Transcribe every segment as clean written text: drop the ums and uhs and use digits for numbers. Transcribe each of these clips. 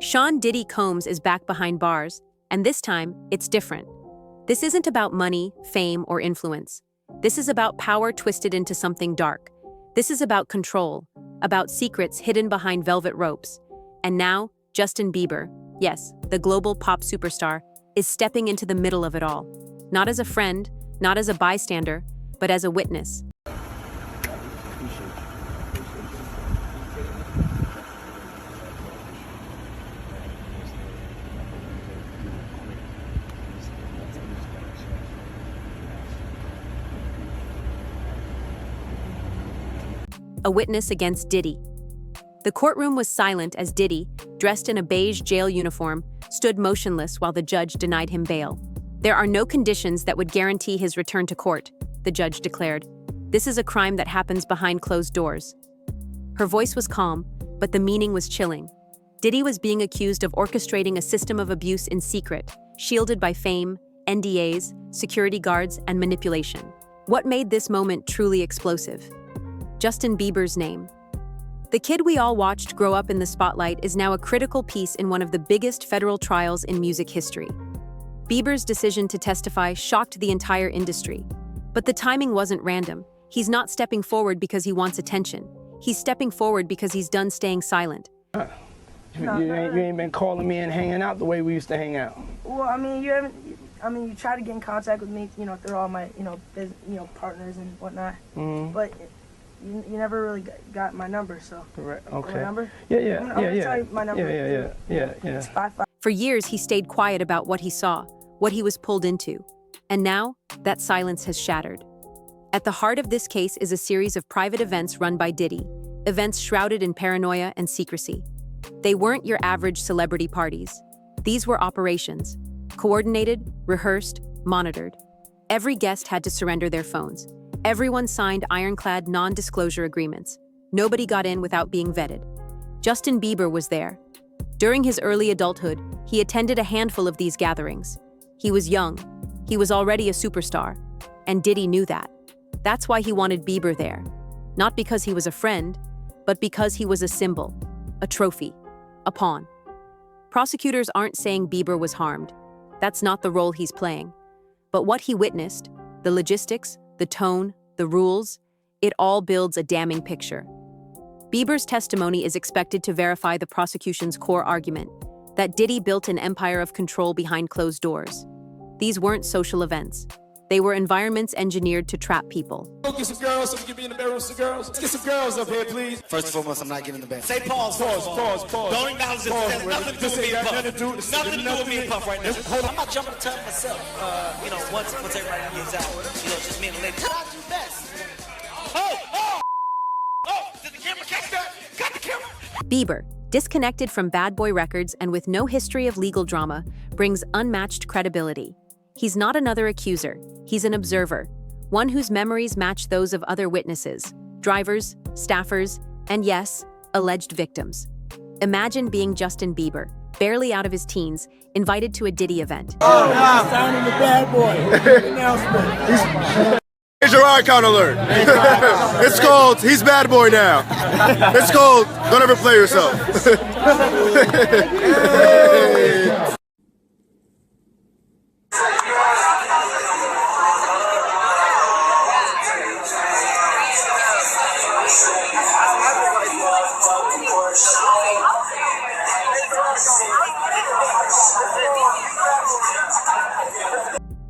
Shawn Diddy Combs is back behind bars, and this time, it's different. This isn't about money, fame, or influence. This is about power twisted into something dark. This is about control, about secrets hidden behind velvet ropes. And now, Justin Bieber, yes, the global pop superstar, is stepping into the middle of it all. Not as a friend, not as a bystander, but as a witness. A witness against Diddy. The courtroom was silent as Diddy, dressed in a beige jail uniform, stood motionless while the judge denied him bail. There are no conditions that would guarantee his return to court, the judge declared. This is a crime that happens behind closed doors. Her voice was calm, but the meaning was chilling. Diddy was being accused of orchestrating a system of abuse in secret, shielded by fame, NDAs, security guards, and manipulation. What made this moment truly explosive? Justin Bieber's name. The kid we all watched grow up in the spotlight is now a critical piece in one of the biggest federal trials in music history. Bieber's decision to testify shocked the entire industry. But the timing wasn't random. He's not stepping forward because he wants attention. He's stepping forward because he's done staying silent. You ain't been calling me and hanging out the way we used to hang out. Well, I mean, you try to get in contact with me, through all my, partners and whatnot. Mm-hmm. But you never really got my number, so. Correct. Okay. My number? Yeah. I'm gonna tell you my number. Yeah. It's 55. For years, he stayed quiet about what he saw, what he was pulled into. And now, that silence has shattered. At the heart of this case is a series of private events run by Diddy, events shrouded in paranoia and secrecy. They weren't your average celebrity parties. These were operations, coordinated, rehearsed, monitored. Every guest had to surrender their phones. Everyone signed ironclad non-disclosure agreements. Nobody got in without being vetted. Justin Bieber was there. During his early adulthood, he attended a handful of these gatherings. He was young. He was already a superstar. And Diddy knew that. That's why he wanted Bieber there. Not because he was a friend, but because he was a symbol, a trophy, a pawn. Prosecutors aren't saying Bieber was harmed. That's not the role he's playing. But what he witnessed, the logistics, the tone, the rules, it all builds a damning picture. Bieber's testimony is expected to verify the prosecution's core argument, that Diddy built an empire of control behind closed doors. These weren't social events. They were environments engineered to trap people. Go get some girls, so we can be in the bedroom with some girls. Let's get some girls up here, please. First and foremost, I'm not getting in the bed. Say pause. Don't acknowledge this. It has nothing to do with me and Puff. Nothing to do with me and Puff right now. Hold on. I'm not jumping the tub myself. Once everybody gets out, just me and the lady. How do best? Did the camera catch that? Got the camera. Bieber, disconnected from Bad Boy Records and with no history of legal drama, brings unmatched credibility. He's not another accuser. He's an observer, one whose memories match those of other witnesses, drivers, staffers, and yes, alleged victims. Imagine being Justin Bieber, barely out of his teens, invited to a Diddy event. Signing the Bad Boy. Announcement. Here's your icon alert. It's called He's Bad Boy Now. It's called Don't Ever Play Yourself.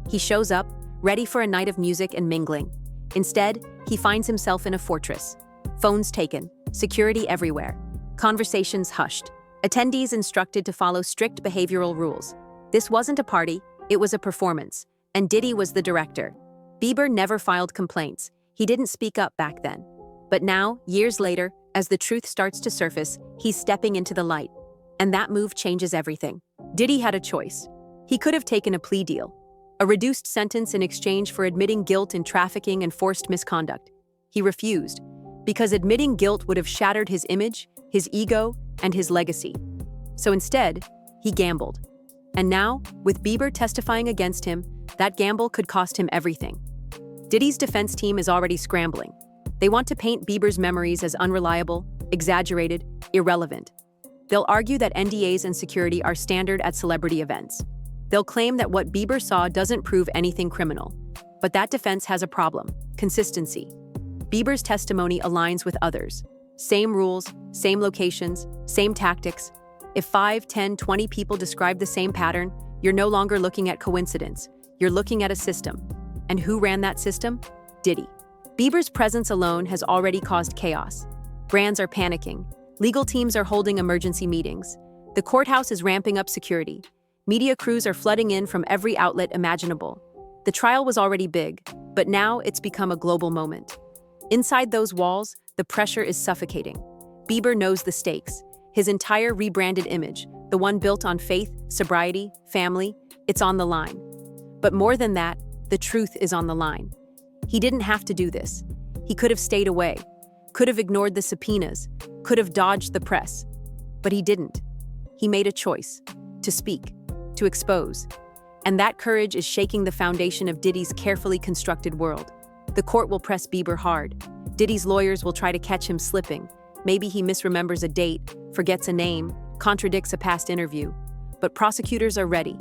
He shows up, ready for a night of music and mingling. Instead, he finds himself in a fortress. Phones taken, security everywhere, conversations hushed, attendees instructed to follow strict behavioral rules. This wasn't a party, it was a performance, and Diddy was the director. Bieber never filed complaints. He didn't speak up back then. But now, years later, as the truth starts to surface, he's stepping into the light. And that move changes everything. Diddy had a choice. He could have taken a plea deal, a reduced sentence in exchange for admitting guilt in trafficking and forced misconduct. He refused, because admitting guilt would have shattered his image, his ego, and his legacy. So instead, he gambled. And now, with Bieber testifying against him, that gamble could cost him everything. Diddy's defense team is already scrambling. They want to paint Bieber's memories as unreliable, exaggerated, irrelevant. They'll argue that NDAs and security are standard at celebrity events. They'll claim that what Bieber saw doesn't prove anything criminal. But that defense has a problem: consistency. Bieber's testimony aligns with others. Same rules, same locations, same tactics. If 5, 10, 20 people describe the same pattern, you're no longer looking at coincidence. You're looking at a system. And who ran that system? Diddy. Bieber's presence alone has already caused chaos. Brands are panicking. Legal teams are holding emergency meetings. The courthouse is ramping up security. Media crews are flooding in from every outlet imaginable. The trial was already big, but now it's become a global moment. Inside those walls, the pressure is suffocating. Bieber knows the stakes. His entire rebranded image, the one built on faith, sobriety, family, it's on the line. But more than that, the truth is on the line. He didn't have to do this. He could have stayed away, could have ignored the subpoenas, could have dodged the press. But he didn't. He made a choice: to speak, to expose. And that courage is shaking the foundation of Diddy's carefully constructed world. The court will press Bieber hard. Diddy's lawyers will try to catch him slipping. Maybe he misremembers a date, forgets a name, contradicts a past interview. But prosecutors are ready.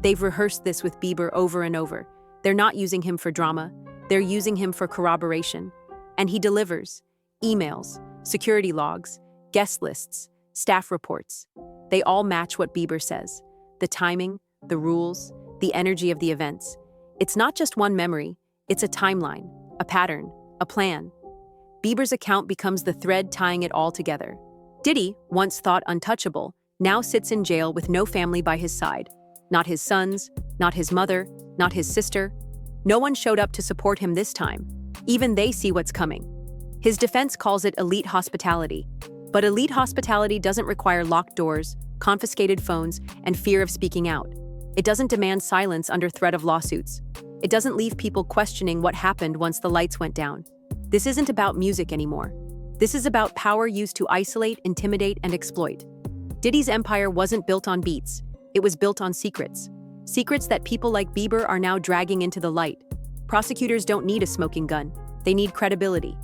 They've rehearsed this with Bieber over and over. They're not using him for drama. They're using him for corroboration. And he delivers. Emails, security logs, guest lists, staff reports. They all match what Bieber says. The timing, the rules, the energy of the events. It's not just one memory. It's a timeline, a pattern, a plan. Bieber's account becomes the thread tying it all together. Diddy, once thought untouchable, now sits in jail with no family by his side. Not his sons, not his mother, not his sister. No one showed up to support him this time. Even they see what's coming. His defense calls it elite hospitality. But elite hospitality doesn't require locked doors, confiscated phones, and fear of speaking out. It doesn't demand silence under threat of lawsuits. It doesn't leave people questioning what happened once the lights went down. This isn't about music anymore. This is about power used to isolate, intimidate, and exploit. Diddy's empire wasn't built on beats. It was built on secrets. Secrets that people like Bieber are now dragging into the light. Prosecutors don't need a smoking gun. They need credibility.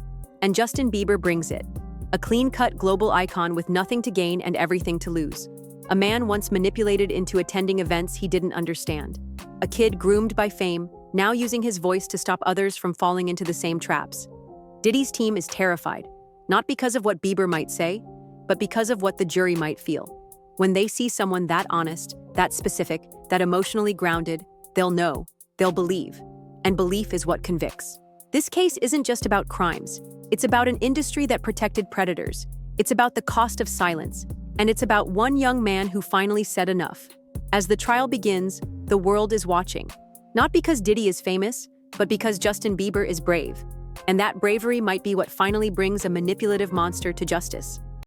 And Justin Bieber brings it. A clean-cut global icon with nothing to gain and everything to lose. A man once manipulated into attending events he didn't understand. A kid groomed by fame, now using his voice to stop others from falling into the same traps. Diddy's team is terrified, not because of what Bieber might say, but because of what the jury might feel. When they see someone that honest, that specific, that emotionally grounded, they'll know, they'll believe. And belief is what convicts. This case isn't just about crimes. It's about an industry that protected predators. It's about the cost of silence. And it's about one young man who finally said enough. As the trial begins, the world is watching. Not because Diddy is famous, but because Justin Bieber is brave. And that bravery might be what finally brings a manipulative monster to justice.